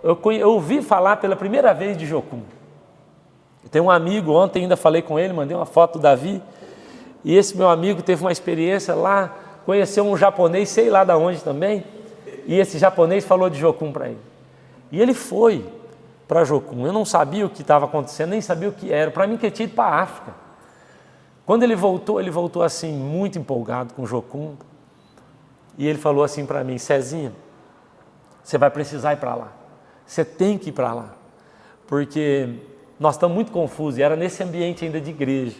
eu ouvi falar pela primeira vez de Jocum. Tem um amigo, ontem ainda falei com ele, mandei uma foto do Davi, e esse meu amigo teve uma experiência lá, conheceu um japonês, sei lá de onde também, e esse japonês falou de Jocum para ele. E ele foi para Jocum. Eu não sabia o que estava acontecendo, nem sabia o que era. Para mim que ele tinha ido para a África. Quando ele voltou assim, muito empolgado com Jocum, e ele falou assim para mim: Cezinha, você vai precisar ir para lá, você tem que ir para lá, porque nós estamos muito confusos, e era nesse ambiente ainda de igreja.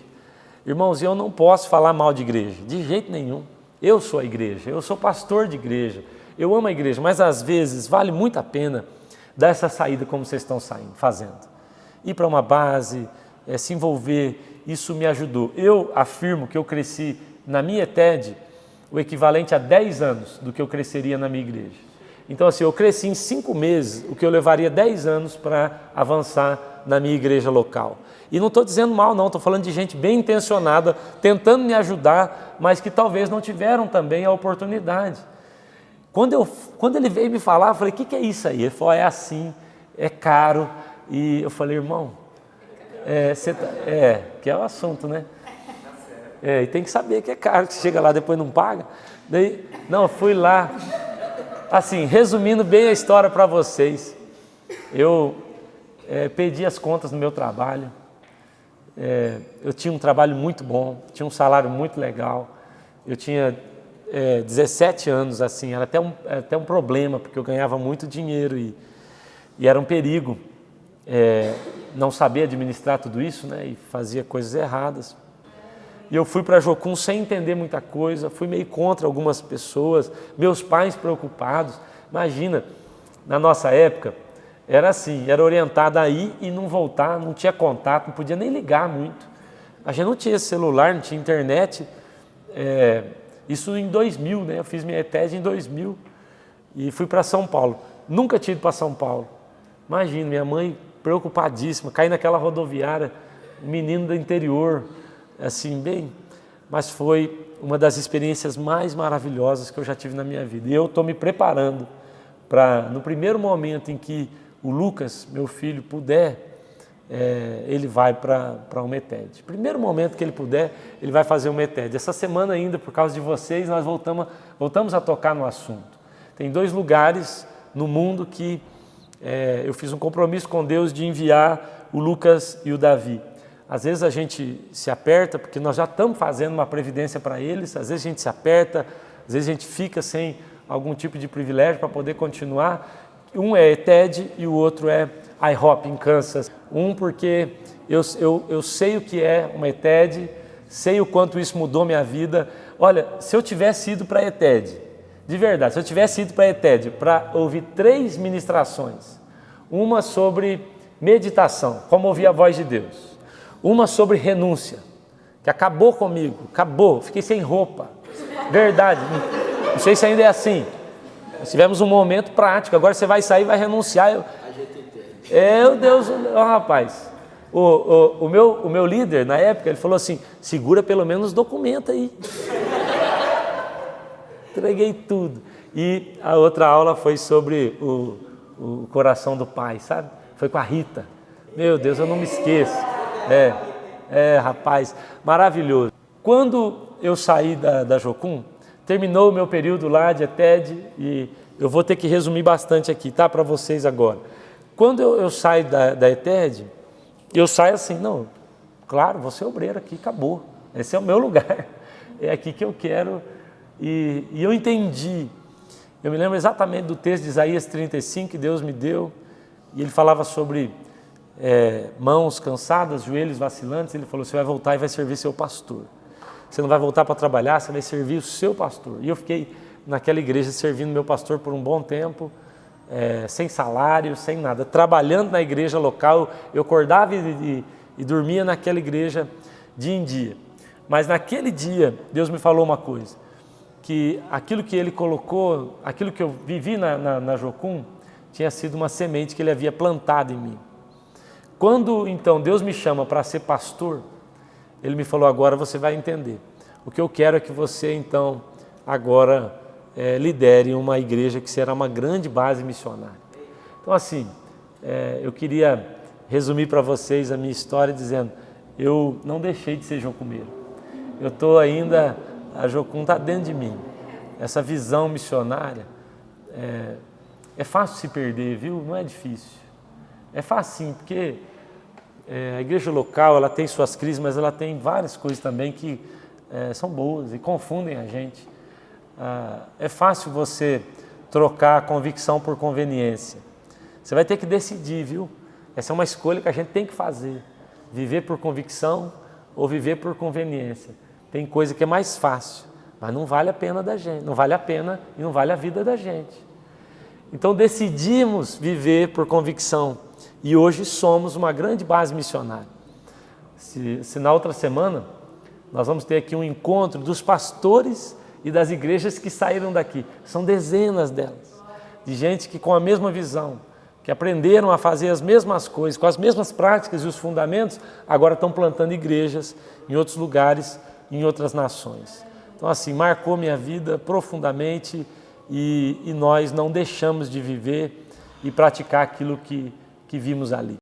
Irmãos, eu não posso falar mal de igreja, de jeito nenhum. Eu sou a igreja, eu sou pastor de igreja, eu amo a igreja, mas às vezes vale muito a pena dar essa saída como vocês estão fazendo. Ir para uma base, se envolver, isso me ajudou. Eu afirmo que eu cresci na minha ETED o equivalente a 10 anos do que eu cresceria na minha igreja. Então assim, eu cresci em 5 meses, o que eu levaria 10 anos para avançar na minha igreja local. E não estou dizendo mal não, estou falando de gente bem intencionada, tentando me ajudar, mas que talvez não tiveram também a oportunidade. Quando ele veio me falar, eu falei: o que é isso aí? Ele falou: é assim, é caro. E eu falei: irmão, que é o assunto, né? E tem que saber que é caro, que chega lá depois não paga. Daí, não, eu fui lá. Assim, resumindo bem a história para vocês, eu pedi as contas no meu trabalho. Eu tinha um trabalho muito bom, tinha um salário muito legal. Eu tinha 17 anos, assim, era até um problema, porque eu ganhava muito dinheiro e era um perigo não saber administrar tudo isso, né? E fazia coisas erradas. E eu fui para Jocum sem entender muita coisa, fui meio contra algumas pessoas, meus pais preocupados. Imagina, na nossa época, era assim, era orientado a ir e não voltar, não tinha contato, não podia nem ligar muito. A gente não tinha celular, não tinha internet. Isso em 2000, né? Eu fiz minha ETED em 2000 e fui para São Paulo. Nunca tinha ido para São Paulo. Imagina, minha mãe preocupadíssima, caí naquela rodoviária, um menino do interior, assim, mas foi uma das experiências mais maravilhosas que eu já tive na minha vida. E eu estou me preparando para, no primeiro momento em que o Lucas, meu filho, puder, ele vai para uma ETED. Primeiro momento que ele puder, ele vai fazer uma ETED. Essa semana ainda, por causa de vocês, nós voltamos a tocar no assunto. Tem 2 lugares no mundo que eu fiz um compromisso com Deus de enviar o Lucas e o Davi. Às vezes a gente se aperta, porque nós já estamos fazendo uma previdência para eles, às vezes a gente se aperta, às vezes a gente fica sem algum tipo de privilégio para poder continuar. Um é ETED e o outro é IHOP em Kansas. Um porque eu sei o que é uma ETED, sei o quanto isso mudou minha vida. Olha, se eu tivesse ido para a ETED, de verdade, se eu tivesse ido para a ETED para ouvir 3 ministrações, uma sobre meditação, como ouvir a voz de Deus, uma sobre renúncia, que acabou comigo, fiquei sem roupa, verdade, não sei se ainda é assim. Nós tivemos um momento prático, agora você vai sair e vai renunciar. Deus, rapaz, o meu líder na época, ele falou assim: segura pelo menos os documentos aí. Entreguei tudo. E a outra aula foi sobre o coração do pai, sabe? Foi com a Rita. Meu Deus, eu não me esqueço. Rapaz, maravilhoso. Quando eu saí da Jocum, terminou o meu período lá de ETED, e eu vou ter que resumir bastante aqui, tá? Para vocês agora. Quando eu saio da ETED, eu saio assim: não, claro, vou ser obreiro aqui, acabou. Esse é o meu lugar, é aqui que eu quero. E eu entendi, eu me lembro exatamente do texto de Isaías 35 que Deus me deu, e ele falava sobre mãos cansadas, joelhos vacilantes. Ele falou: você vai voltar e vai servir seu pastor. Você não vai voltar para trabalhar, você vai servir o seu pastor. E eu fiquei naquela igreja servindo meu pastor por um bom tempo, sem salário, sem nada, trabalhando na igreja local. Eu acordava e dormia naquela igreja dia em dia. Mas naquele dia, Deus me falou uma coisa, que aquilo que Ele colocou, aquilo que eu vivi na Jocum, tinha sido uma semente que Ele havia plantado em mim. Quando então Deus me chama para ser pastor, Ele me falou: agora você vai entender. O que eu quero é que você então agora lidere uma igreja que será uma grande base missionária. Então assim, eu queria resumir para vocês a minha história dizendo, eu não deixei de ser jocumeiro. Eu estou ainda, a Jocum está dentro de mim. Essa visão missionária, é fácil se perder, viu? Não é difícil. É facinho, porque a igreja local, ela tem suas crises, mas ela tem várias coisas também que são boas e confundem a gente. É fácil você trocar a convicção por conveniência. Você vai ter que decidir, viu? Essa é uma escolha que a gente tem que fazer. Viver por convicção ou viver por conveniência. Tem coisa que é mais fácil, mas não vale a pena da gente, não vale a pena e não vale a vida da gente. Então decidimos viver por convicção e hoje somos uma grande base missionária. Se na outra semana nós vamos ter aqui um encontro dos pastores e das igrejas que saíram daqui. São dezenas delas, de gente que com a mesma visão, que aprenderam a fazer as mesmas coisas, com as mesmas práticas e os fundamentos, agora estão plantando igrejas em outros lugares, em outras nações. Então assim, marcou minha vida profundamente e nós não deixamos de viver e praticar aquilo que vimos ali.